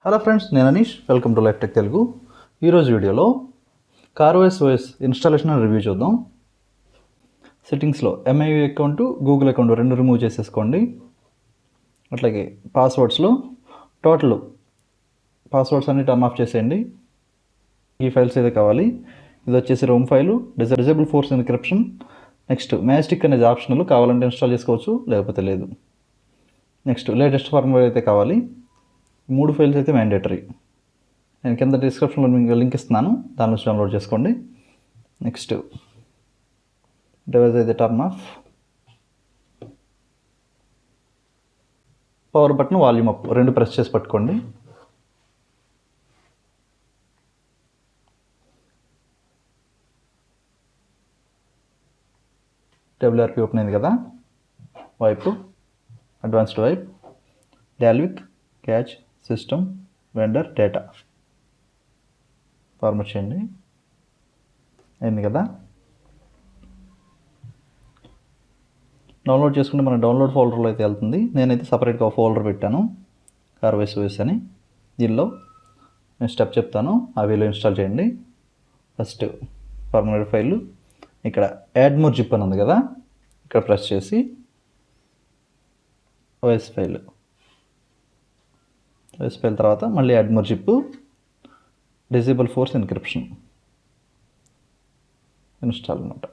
Hello friends, నేను Anish. Welcome to life tech Telugu. ఈరోజు వీడియోలో Corvus OS ఇన్స్టాలేషన్ రివ్యూ చూద్దాం. సెట్టింగ్స్లో MIU అకౌంట్, గూగుల్ అకౌంట్ రెండు రిమూవ్ చేసేసుకోండి. అట్లాగే పాస్వర్డ్స్లో టోటల్ పాస్వర్డ్స్ అన్ని టర్న్ ఆఫ్ చేసేయండి. ఈ ఫైల్స్ అయితే కావాలి. ఇది వచ్చేసి Rome file, DisableForceEncryption. Next magic అనేది ఆప్షనల్, కావాలంటే ఇన్స్టాల్ చేసుకోవచ్చు, లేకపోతే లేదు. నెక్స్ట్ లేటెస్ట్ ఫర్మ్వేర్ అయితే కావాలి. 3 ఫైల్స్ అయితే మ్యాండేటరీ. నేను కింద డిస్క్రిప్షన్లో మీకు లింక్ ఇస్తున్నాను, దాని నుంచి డౌన్లోడ్ చేసుకోండి. నెక్స్ట్ డివైస్ అయితే turn off, power button, volume up రెండు ప్రెస్ చేసి పట్టుకోండి. WRP ఓపెన్ అయింది కదా. Wipe, advanced wipe, Dalvik, cache, system, vendor, data format చేయండి. అయింది కదా. డౌన్లోడ్ చేసుకుంటే మన డౌన్లోడ్ ఫోల్డర్లో అయితే వెళ్తుంది. నేనైతే సపరేట్గా ఒక ఫోల్డర్ పెట్టాను, Corvus OS అని. దీనిలో నేను స్టెప్ చెప్తాను, అవిలో ఇన్స్టాల్ చేయండి. ఫస్ట్ ఫర్మ్వేర్ ఫైల్, ఇక్కడ యాడ్ మోర్ జిప్ అని ఉంది కదా, ఇక్కడ ప్రెస్ చేసి OS ఫైల్ తర్వాత మళ్ళీ add more zip, DisableForceEncryption install అనమాట.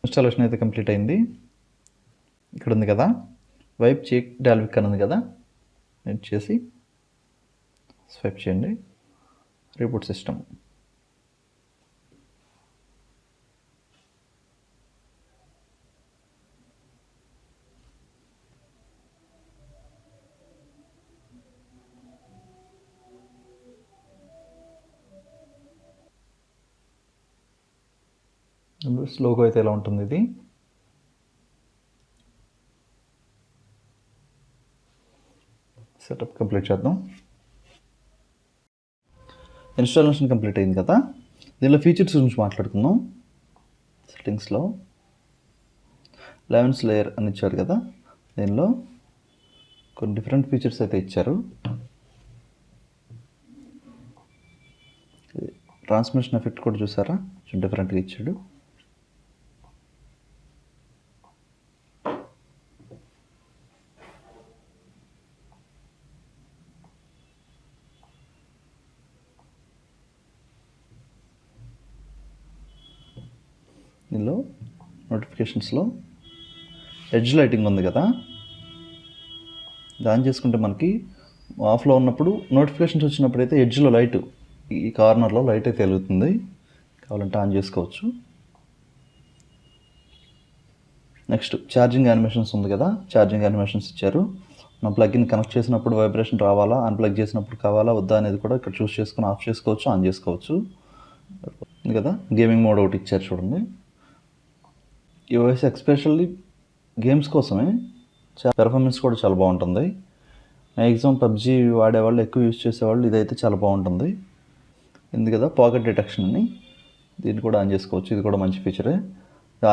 ఇన్స్టాలేషన్ అయితే కంప్లీట్ అయింది. ఇక్కడ ఉంది కదా వైప్, చెక్, డాల్విక్ అని ఉంది కదా, నెట్ చేసి స్వైప్ చేయండి. Reboot system. లోగో అయితే ఎలా ఉంటుంది ఇది. సెటప్ కంప్లీట్ చేద్దాం. ఇన్స్టాలేషన్ కంప్లీట్ అయింది కదా. దీనిలో ఫీచర్స్ గురించి మాట్లాడుకుందాం. సెట్టింగ్స్లో 11th లేయర్ అని ఇచ్చారు కదా, దీనిలో కొన్ని డిఫరెంట్ ఫీచర్స్ అయితే ఇచ్చారు. ట్రాన్స్మిషన్ ఎఫెక్ట్ కూడా చూసారా, కొంచెం డిఫరెంట్గా ఇచ్చాడు. దీనిలో నోటిఫికేషన్స్లో ఎడ్జ్ లైటింగ్ ఉంది కదా, దాన్ని చేసుకుంటే మనకి ఆఫ్లో ఉన్నప్పుడు నోటిఫికేషన్స్ వచ్చినప్పుడు అయితే ఎడ్జ్లో లైట్, ఈ కార్నర్లో లైట్ అయితే వెలుగుతుంది. కావాలంటే ఆన్ చేసుకోవచ్చు. నెక్స్ట్ ఛార్జింగ్ యానిమేషన్స్ ఉంది కదా, ఛార్జింగ్ యానిమేషన్స్ ఇచ్చారు. మనం ప్లగ్ఇన్ కనెక్ట్ చేసినప్పుడు వైబ్రేషన్ రావాలా, అన్ప్లగ్ చేసినప్పుడు కావాలా వద్దా అనేది కూడా ఇక్కడ చూస్ చేసుకుని ఆఫ్ చేసుకోవచ్చు, ఆన్ చేసుకోవచ్చు. ఉంది కదా. గేమింగ్ మోడ్ ఒకటి ఇచ్చారు చూడండి. ఈ OS ఎస్పెషల్లీ గేమ్స్ కోసమే, పెర్ఫార్మెన్స్ కూడా చాలా బాగుంటుంది. మ్యాక్సిమం PUBG వాడేవాళ్ళు, ఎక్కువ యూజ్ చేసేవాళ్ళు ఇదైతే చాలా బాగుంటుంది. ఉంది కదా పాకెట్ డిటెక్షన్ అని, దీన్ని కూడా ఆన్ చేసుకోవచ్చు. ఇది కూడా మంచి ఫీచరే.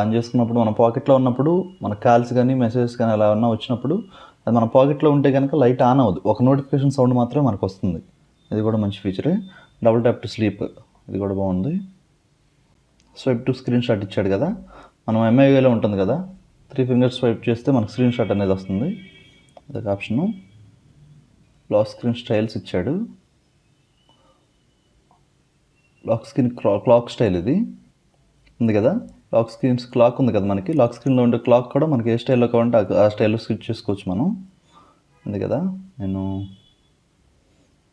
ఆన్ చేసుకున్నప్పుడు మన పాకెట్లో ఉన్నప్పుడు మన కాల్స్ కానీ మెసేజెస్ కానీ ఎలా ఉన్నా వచ్చినప్పుడు అది మన పాకెట్లో ఉంటే కనుక లైట్ ఆన్ అవ్వదు, ఒక నోటిఫికేషన్ సౌండ్ మాత్రమే మనకు వస్తుంది. ఇది కూడా మంచి ఫీచరే. డబుల్ ట్యాప్ టు స్లీప్, ఇది కూడా బాగుంది. స్వైప్ టు స్క్రీన్ షాట్ ఇచ్చాడు కదా, మనం MIUలో ఉంటుంది కదా, 3 ఫింగర్స్ స్వైప్ చేస్తే మనకు స్క్రీన్ షాట్ అనేది వస్తుంది. అదొక ఆప్షను. లాక్ స్క్రీన్ స్టైల్స్ ఇచ్చాడు. లాక్ స్క్రీన్ క్లాక్ స్టైల్ ఇది ఉంది కదా, లాక్ స్క్రీన్స్ క్లాక్ ఉంది కదా మనకి, లాక్ స్క్రీన్లో ఉండే క్లాక్ కూడా మనకి ఏ స్టైల్లో కావాలంటే ఆ స్టైల్లో స్విచ్ చేసుకోవచ్చు మనం. ఉంది కదా. నేను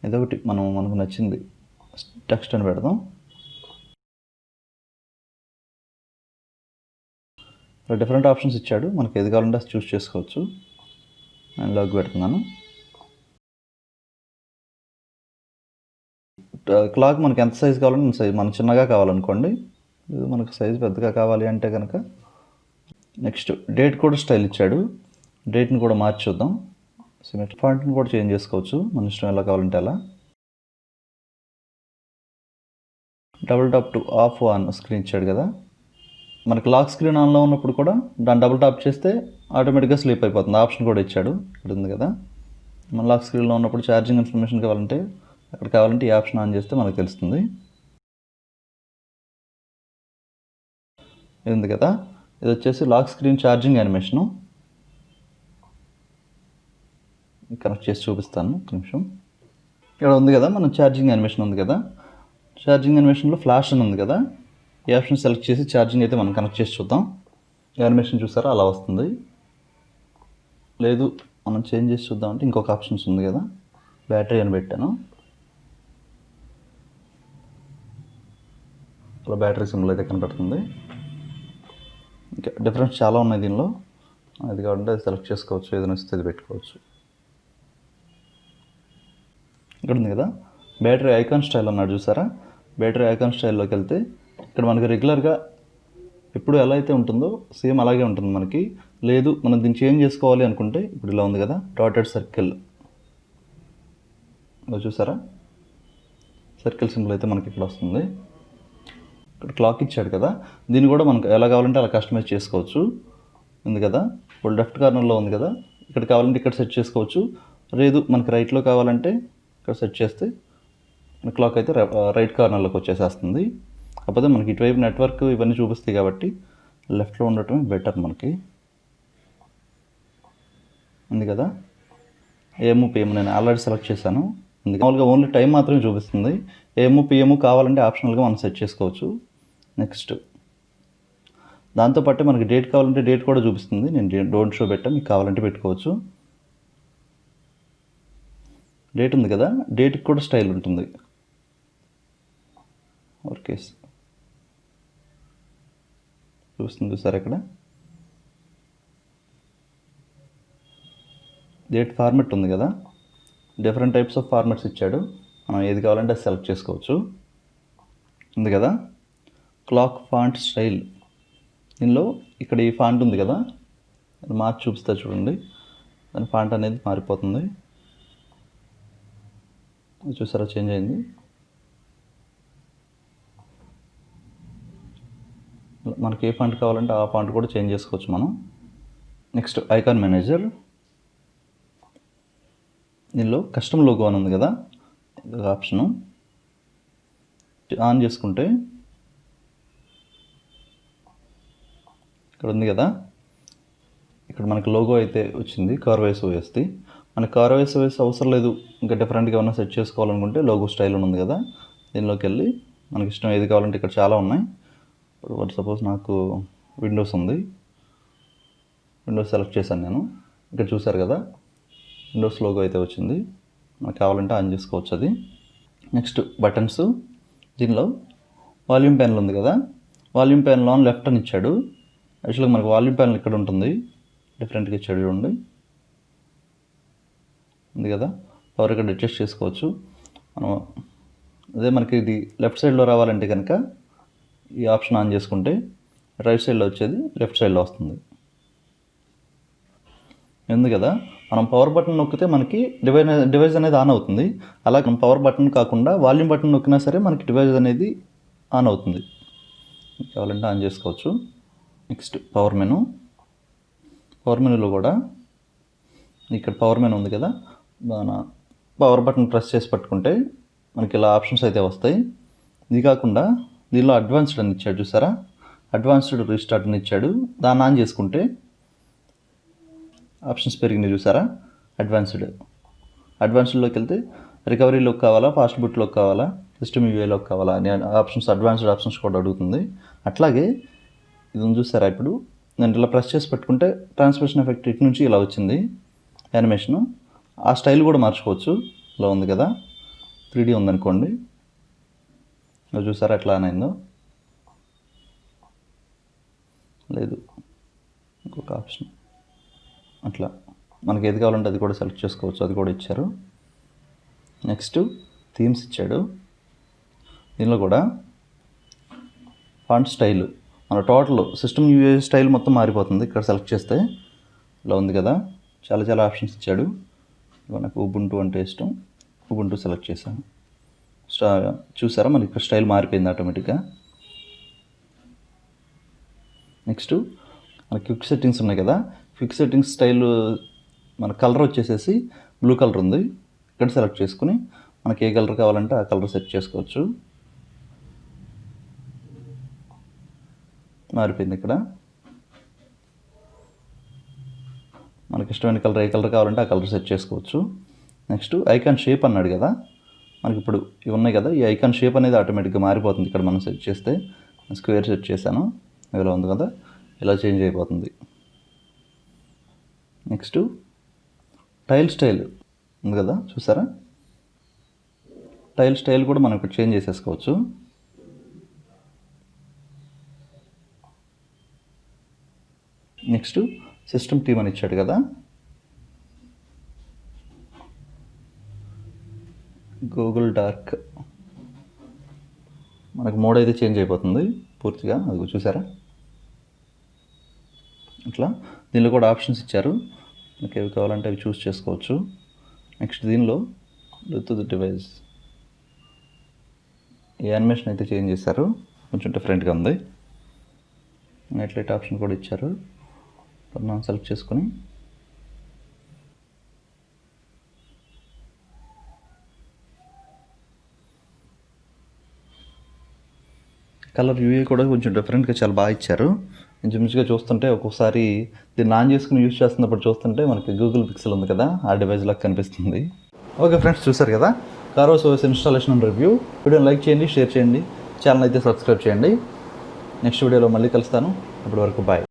ఇదొకటి మనకు నచ్చింది టెక్స్ట్ అని పెడదాం. డిఫరెంట్ ఆప్షన్స్ ఇచ్చాడు, మనకి ఏది కావాలంటే అది చూస్ చేసుకోవచ్చు. నేను లాగ్ పెడుతున్నాను. క్లాక్ మనకి ఎంత సైజ్ కావాలంటే సైజ్, మనం చిన్నగా కావాలనుకోండి, మనకు సైజ్ పెద్దగా కావాలి అంటే కనుక నెక్స్ట్ డేట్ కూడా స్టైల్ ఇచ్చాడు. డేట్ని కూడా మార్చి చూద్దాం. సిమెట్రిక్ ఫాంట్ని కూడా చేంజ్ చేసుకోవచ్చు, మన ఇష్టం ఎలా కావాలంటే అలా. Double tap to of on screen ఇచ్చాడు కదా. మనకి లాక్ స్క్రీన్ ఆన్లో ఉన్నప్పుడు కూడా దాన్ని డబుల్ టాప్ చేస్తే ఆటోమేటిక్గా స్లీప్ అయిపోతుంది. ఆప్షన్ కూడా ఇచ్చాడు, ఇక్కడ ఉంది కదా. మన లాక్ స్క్రీన్లో ఉన్నప్పుడు ఛార్జింగ్ ఇన్ఫర్మేషన్ కావాలంటే అక్కడ కావాలంటే ఈ ఆప్షన్ ఆన్ చేస్తే మనకు తెలుస్తుంది. ఇది ఉంది కదా, ఇది వచ్చేసి lock screen charging animation. Connect చేసి చూపిస్తాను ఒక నిమిషం. ఇక్కడ ఉంది కదా మన ఛార్జింగ్ యానిమేషన్ ఉంది కదా. ఛార్జింగ్ యానిమేషన్లో ఫ్లాష్ అని ఉంది కదా, ఈ ఆప్షన్ సెలెక్ట్ చేసి ఛార్జింగ్ అయితే మనం కనెక్ట్ చేసి చూద్దాం. యానిమేషన్ చూసారా అలా వస్తుంది. లేదు మనం చేంజ్ చేసి చూద్దాం అంటే ఇంకొక ఆప్షన్స్ ఉంది కదా, బ్యాటరీ అని పెట్టాను. అలా బ్యాటరీ సింబల్ అయితే కనపడుతుంది. ఇంకా డిఫరెన్స్ చాలా ఉన్నాయి దీనిలో, అది కావాలంటే అది సెలెక్ట్ చేసుకోవచ్చు, ఏదైనా వస్తే అది పెట్టుకోవచ్చు. ఇక్కడ ఉంది కదా బ్యాటరీ ఐకాన్ స్టైల్ అన్నాడు చూసారా. బ్యాటరీ ఐకాన్ స్టైల్లోకి వెళ్తే ఇక్కడ మనకి రెగ్యులర్గా ఎప్పుడు ఎలా అయితే ఉంటుందో సేమ్ అలాగే ఉంటుంది మనకి. లేదు మనం దీన్ని చేంజ్ చేసుకోవాలి అనుకుంటే ఇప్పుడు ఇలా ఉంది కదా డాటెడ్ సర్కిల్, చూసారా సర్కిల్ సింబల్ అయితే మనకి ఇక్కడ వస్తుంది. ఇక్కడ క్లాక్ ఇచ్చాడు కదా, దీన్ని కూడా మనకు ఎలా కావాలంటే అలా కస్టమైజ్ చేసుకోవచ్చు. ఉంది కదా ఇప్పుడు లెఫ్ట్ కార్నర్లో ఉంది కదా, ఇక్కడ కావాలంటే ఇక్కడ సెట్ చేసుకోవచ్చు. లేదు మనకి రైట్లో కావాలంటే ఇక్కడ సెట్ చేస్తే మన క్లాక్ అయితే రైట్ కార్నర్లోకి వచ్చేసేస్తుంది. కాకపోతే మనకి ఇటువైపు నెట్వర్క్ ఇవన్నీ చూపిస్తాయి కాబట్టి లెఫ్ట్లో ఉండటం బెటర్ మనకి. ఉంది కదా ఏఎం పిఎం నేను ఆల్రెడీ సెలెక్ట్ చేశాను. మామూలుగా ఓన్లీ టైం మాత్రమే చూపిస్తుంది. ఏఎం పిఎం కావాలంటే ఆప్షనల్గా మనం సెట్ చేసుకోవచ్చు. నెక్స్ట్ దాంతోపాటు మనకి డేట్ కావాలంటే డేట్ కూడా చూపిస్తుంది. నేను డోంట్ షో పెట్టా, మీకు కావాలంటే పెట్టుకోవచ్చు. డేట్ ఉంది కదా, డేట్కి కూడా స్టైల్ ఉంటుంది. ఓకే చూస్తుంది చూసారు ఇక్కడ డేట్ ఫార్మెట్ ఉంది కదా, డిఫరెంట్ టైప్స్ ఆఫ్ ఫార్మెట్స్ ఇచ్చాడు. మనం ఏది కావాలంటే అది సెలెక్ట్ చేసుకోవచ్చు. ఉంది కదా క్లాక్ ఫాంట్ స్టైల్, దీనిలో ఇక్కడ ఈ ఫాంట్ ఉంది కదా, మార్చి చూపిస్తా చూడండి. దాని ఫాంట్ అనేది మారిపోతుంది, చూసారా చేంజ్ అయింది. మనకి ఏ ఫాంట్ కావాలంటే ఆ ఫాంట్ కూడా చేంజ్ చేసుకోవచ్చు మనం. నెక్స్ట్ ఐకాన్ మేనేజర్, దీనిలో కస్టమ్ లోగో అని ఉంది కదా, ఇది ఆప్షను ఆన్ చేసుకుంటే ఇక్కడ ఉంది కదా, ఇక్కడ మనకి లోగో అయితే వచ్చింది Corvus OSది. మనకి Corvus OS అవసరం లేదు, ఇంకా డిఫరెంట్గా ఏమైనా సెట్ చేసుకోవాలనుకుంటే లోగో స్టైల్ ఉంది కదా, దీనిలోకి వెళ్ళి మనకి ఇష్టం ఏది కావాలంటే ఇక్కడ చాలా ఉన్నాయి. ఇప్పుడు సపోజ్ నాకు విండోస్ ఉంది, విండోస్ సెలెక్ట్ చేశాను నేను. ఇక్కడ చూసారు కదా విండోస్ లోగో అయితే వచ్చింది, మనకు కావాలంటే ఆన్ చేసుకోవచ్చు అది. నెక్స్ట్ బటన్స్, దీనిలో వాల్యూమ్ ప్యానల్ ఉంది కదా, వాల్యూమ్ ప్యానల్ ఆన్ లెఫ్ట్ అని ఇచ్చాడు. యాక్చువల్గా మనకు వాల్యూమ్ ప్యానల్ ఇక్కడ ఉంటుంది, డిఫరెంట్గా ఇచ్చాడు చూడండి. ఉంది కదా పవర్ ఇక్కడ అడ్జస్ట్ చేసుకోవచ్చు మనం. అదే మనకి ఇది లెఫ్ట్ సైడ్లో రావాలంటే కనుక ఈ ఆప్షన్ ఆన్ చేసుకుంటే రైట్ సైడ్లో వచ్చేది లెఫ్ట్ సైడ్లో వస్తుంది. ఉంది కదా మనం పవర్ బటన్ నొక్కితే మనకి డివైస్ అనేది ఆన్ అవుతుంది. అలాగే మనం పవర్ బటన్ కాకుండా వాల్యూమ్ బటన్ నొక్కినా సరే మనకి డివైస్ అనేది ఆన్ అవుతుంది, కావాలంటే ఆన్ చేసుకోవచ్చు. నెక్స్ట్ పవర్ మెనూ, పవర్ మెనూలో కూడా ఇక్కడ పవర్ మెనూ ఉంది కదా, మన పవర్ బటన్ ప్రెస్ చేసి పట్టుకుంటే మనకి ఇలా ఆప్షన్స్ అయితే వస్తాయి. ఇది కాకుండా దీనిలో అడ్వాన్స్డ్ అని ఇచ్చాడు చూసారా, అడ్వాన్స్డ్ రీస్టార్ట్ అని ఇచ్చాడు. దాన్ని ఆన్ చేసుకుంటే ఆప్షన్స్ పెరిగినాయి చూసారా. అడ్వాన్స్డ్లోకి వెళ్తే రికవరీలోకి కావాలా, ఫాస్ట్ బూట్లోకి కావాలా, సిస్టమ్ యూఐలోకి కావాలా అని ఆప్షన్స్, అడ్వాన్స్డ్ ఆప్షన్స్ కూడా అడుగుతుంది. అట్లాగే ఇది చూసారా, ఇప్పుడు నేను ఇలా ప్రెస్ చేసి పెట్టుకుంటే ట్రాన్స్మిషన్ ఎఫెక్ట్ ఇటు నుంచి ఇలా వచ్చింది యానిమేషను. ఆ స్టైల్ కూడా మార్చుకోవచ్చు. ఇలా ఉంది కదా 3D ఉందనుకోండి, చూసారా ఎట్లా అయిందో. లేదు ఇంకొక ఆప్షన్, అట్లా మనకి ఏది కావాలంటే అది కూడా సెలెక్ట్ చేసుకోవచ్చు, అది కూడా ఇచ్చారు. నెక్స్ట్ థీమ్స్ ఇచ్చాడు. దీనిలో కూడా ఫాంట్ స్టైల్ మన టోటల్ సిస్టమ్ యూఏ స్టైల్ మొత్తం మారిపోతుంది. ఇక్కడ సెలెక్ట్ చేస్తే ఇలా ఉంది కదా, చాలా ఆప్షన్స్ ఇచ్చాడు. మనకు ఉబుంటు అంటే ఇష్టం, ఉబుంటు సెలెక్ట్ చేశాను. చూసారా మనకి ఇక్కడ స్టైల్ మారిపోయింది ఆటోమేటిక్గా. నెక్స్ట్ మన క్విక్ సెట్టింగ్స్ ఉన్నాయి కదా, క్విక్ సెట్టింగ్స్ స్టైల్ మన కలర్ వచ్చేసేసి బ్లూ కలర్ ఉంది. ఇక్కడ సెలెక్ట్ చేసుకుని మనకి ఏ కలర్ కావాలంటే ఆ కలర్ సెట్ చేసుకోవచ్చు. మారిపోయింది. ఇక్కడ మనకి ఇష్టమైన కలర్ ఏ కలర్ కావాలంటే ఆ కలర్ సెట్ చేసుకోవచ్చు. నెక్స్ట్ ఐకాన్ షేప్ అన్నాడు కదా, మనకి ఇప్పుడు ఇవి ఉన్నాయి కదా, ఈ ఐకాన్ షేప్ అనేది ఆటోమేటిక్గా మారిపోతుంది. ఇక్కడ మనం సెట్ చేస్తే స్క్వేర్ సెట్ చేశాను, ఇలా ఉంది కదా, ఇలా చేంజ్ అయిపోతుంది. నెక్స్ట్ టైల్ స్టైల్ ఉంది కదా, చూసారా, టైల్ స్టైల్ కూడా మనం ఇక్కడ చేంజ్ చేసేసుకోవచ్చు. నెక్స్ట్ సిస్టమ్ థీమ్ అని ఇచ్చాడు కదా, గూగుల్ డార్క్, మనకు మోడ్ అయితే చేంజ్ అయిపోతుంది పూర్తిగా, అది చూసారా. ఇట్లా దీనిలో కూడా ఆప్షన్స్ ఇచ్చారు, మీకు ఏవి కావాలంటే అవి చూస్ చేసుకోవచ్చు. నెక్స్ట్ దీనిలో బ్లూటూత్ డివైస్, ఈ యానిమేషన్ అయితే చేంజ్ చేశారు, కొంచెం డిఫరెంట్గా ఉంది. నైట్ లైట్ ఆప్షన్ కూడా ఇచ్చారు, మనం సెలెక్ట్ చేసుకొని కలర్ యూఏ కూడా కొంచెం డిఫరెంట్గా చాలా బాగా ఇచ్చారు. ఇంచుమించుగా చూస్తుంటే ఒక్కొక్కసారి దీన్ని ఆన్ చేసుకుని యూజ్ చేస్తున్నప్పుడు చూస్తుంటే మనకి గూగుల్ పిక్సెల్ ఉంది కదా, ఆ డివైస్ లాగా కనిపిస్తుంది. ఓకే ఫ్రెండ్స్, చూసారు కదా Corvus OS installation and review. వీడియోని లైక్ చేయండి, షేర్ చేయండి, ఛానల్ అయితే సబ్స్క్రైబ్ చేయండి. నెక్స్ట్ వీడియోలో మళ్ళీ కలుస్తాను, అప్పటి వరకు బాయ్.